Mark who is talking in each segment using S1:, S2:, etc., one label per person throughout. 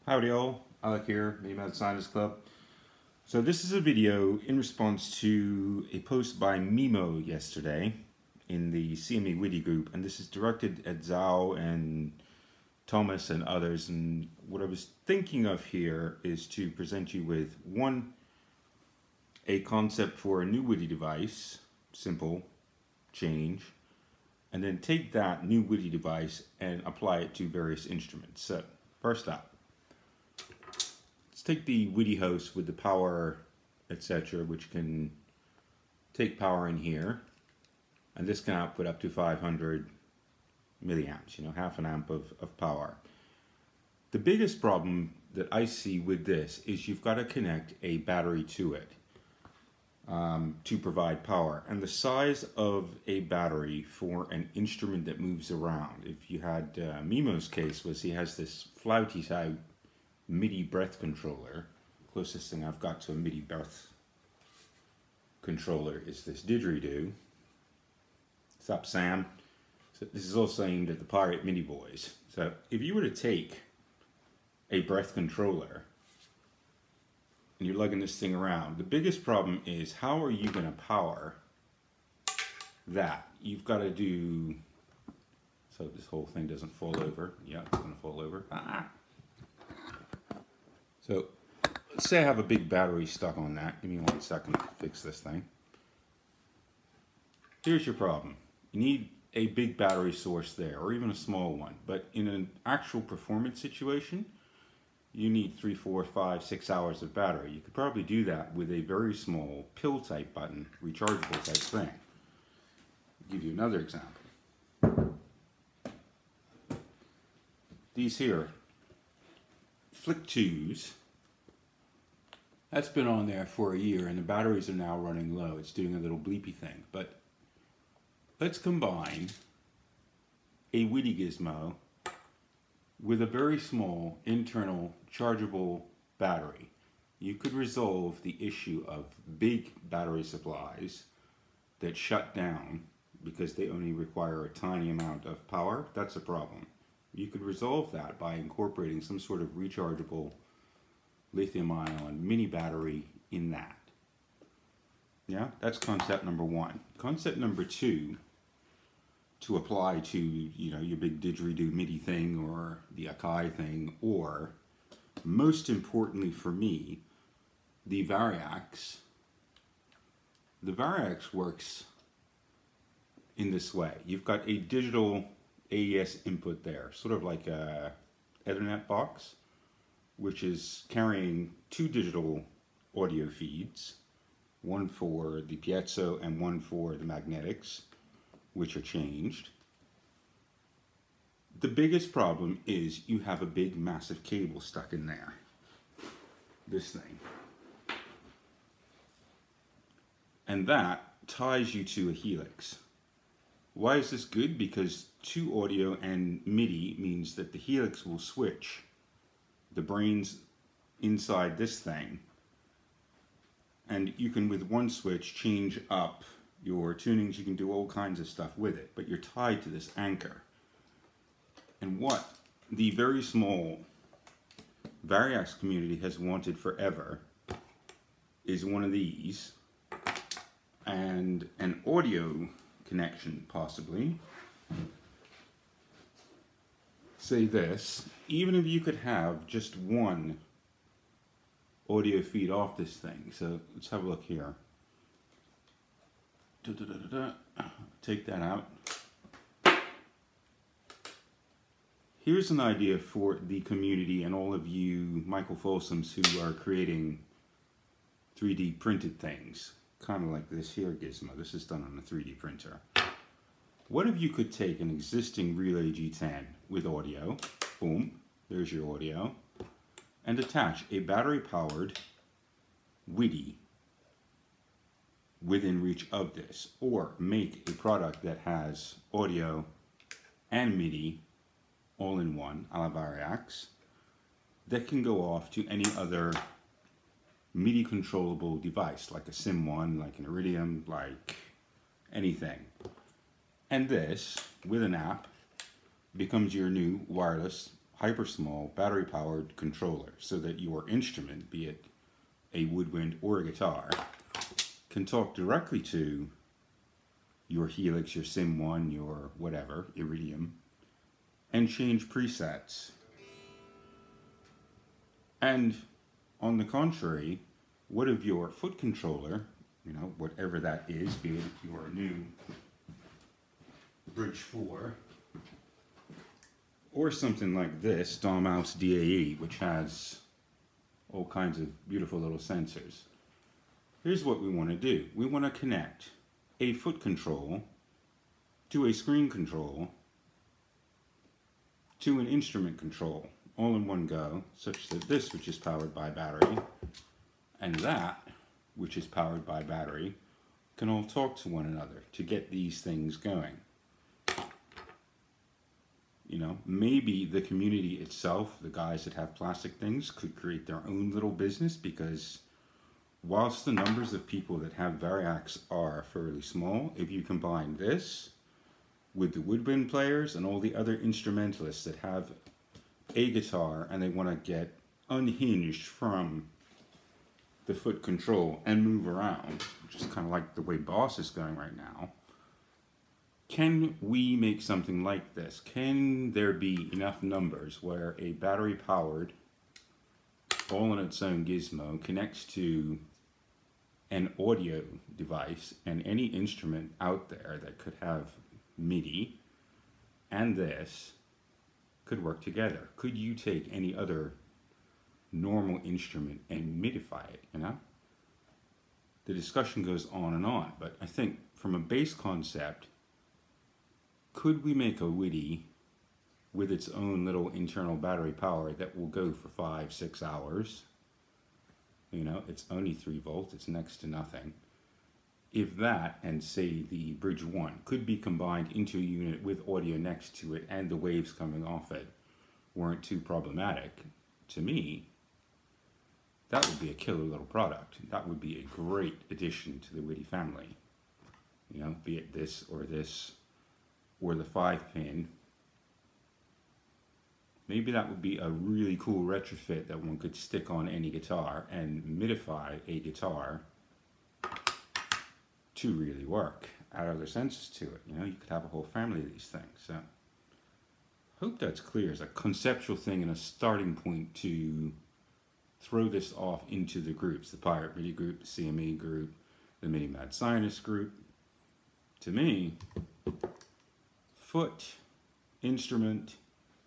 S1: Howdy all, Alec here, Mad Scientist Club. So this is a video in response to a post by Mimo yesterday in the CME WIDI group, and this is directed at Zhao and Thomas and others. And what I was thinking of here is to present you with a concept for a new WIDI device, simple change, and then take that new WIDI device and apply it to various instruments. So first up, let's take the WIDI host with the power, etc., which can take power in here, and this can output up to 500 milliamps, half an amp of power. The biggest problem that I see with this is you've got to connect a battery to it to provide power, and the size of a battery for an instrument that moves around, if you had Mimo's case was he has this flouty out MIDI breath controller. Closest thing I've got to a MIDI breath controller is this didgeridoo. What's up, Sam? So this is also aimed at the Pirate MIDI boys. So if you were to take a breath controller and you're lugging this thing around, the biggest problem is how are you going to power that? You've got to do so this whole thing doesn't fall over. Yeah, it's going to fall over. So let's say I have a big battery stuck on that. Give me 1 second to fix this thing. Here's your problem. You need a big battery source there, or even a small one. But in an actual performance situation, you need 3, 4, 5, 6 hours of battery. You could probably do that with a very small pill type button, rechargeable type thing. I'll give you another example. These here, Flick 2s, that's been on there for a year and the batteries are now running low. It's doing a little bleepy thing. But let's combine a WIDI gizmo with a very small internal chargeable battery. You could resolve the issue of big battery supplies that shut down because they only require a tiny amount of power. That's a problem. You could resolve that by incorporating some sort of rechargeable lithium-ion mini battery in that. Yeah, that's concept number one. Concept number two, to apply to your big didgeridoo MIDI thing or the Akai thing, or most importantly for me, the Variax. The Variax works in this way. You've got a digital AES input there, sort of like a Ethernet box, which is carrying 2 digital audio feeds, one for the piezo and one for the magnetics, which are changed. The biggest problem is you have a big massive cable stuck in there, this thing, and that ties you to a helix. Why is this good? Because 2 audio and MIDI means that the helix will switch the brains inside this thing, and you can with one switch change up your tunings. You can do all kinds of stuff with it, but you're tied to this anchor. And what the very small Variax community has wanted forever is one of these and an audio connection, possibly. Say this, even if you could have just one audio feed off this thing. So let's have a look here. Take that out. Here's an idea for the community and all of you Michael Folsoms who are creating 3D printed things, kind of like this here gizmo. This is done on a 3D printer. What if you could take an existing Relay G10 with audio, boom, there's your audio, and attach a battery-powered WIDI within reach of this, or make a product that has audio and MIDI all in one, a la Variax, that can go off to any other MIDI controllable device, like a Sim1, like an Iridium, like anything. And this, with an app, becomes your new wireless hyper small battery powered controller so that your instrument, be it a woodwind or a guitar, can talk directly to your Helix, your Sim 1, your whatever, Iridium, and change presets. And on the contrary, what if your foot controller, you know, whatever that is, be it your new Bridge 4, or something like this, Mouse DAE, which has all kinds of beautiful little sensors. Here's what we want to do. We want to connect a foot control to a screen control to an instrument control all in one go, such that this, which is powered by battery, and that, which is powered by battery, can all talk to one another to get these things going. You know, maybe the community itself, the guys that have plastic things, could create their own little business, because whilst the numbers of people that have Variacs are fairly small, if you combine this with the woodwind players and all the other instrumentalists that have a guitar and they want to get unhinged from the foot control and move around, which is kind of like the way Boss is going right now, can we make something like this? Can there be enough numbers where a battery powered, all on its own gizmo, connects to an audio device and any instrument out there that could have MIDI and this could work together? Could you take any other normal instrument and midify it, you know? The discussion goes on, but I think from a base concept, could we make a WIDI with its own little internal battery power that will go for 5-6 hours? You know, it's only 3 volts, it's next to nothing. If that, and say the Bridge 1, could be combined into a unit with audio next to it and the waves coming off it weren't too problematic, to me, that would be a killer little product. That would be a great addition to the WIDI family. You know, be it this, or the 5-pin. Maybe that would be a really cool retrofit that one could stick on any guitar and midify a guitar to really work. Add other senses to it. You know, you could have a whole family of these things. So, hope that's clear as a conceptual thing and a starting point to throw this off into the groups. The Pirate MIDI group, the CME group, the MIDI Mad Scientist group. To me, foot, instrument,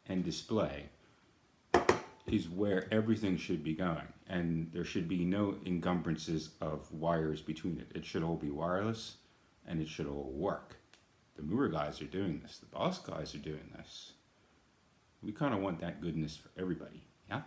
S1: and display is where everything should be going, and there should be no encumbrances of wires between it. It should all be wireless, and it should all work. The Moore guys are doing this. The Boss guys are doing this. We kind of want that goodness for everybody, yeah?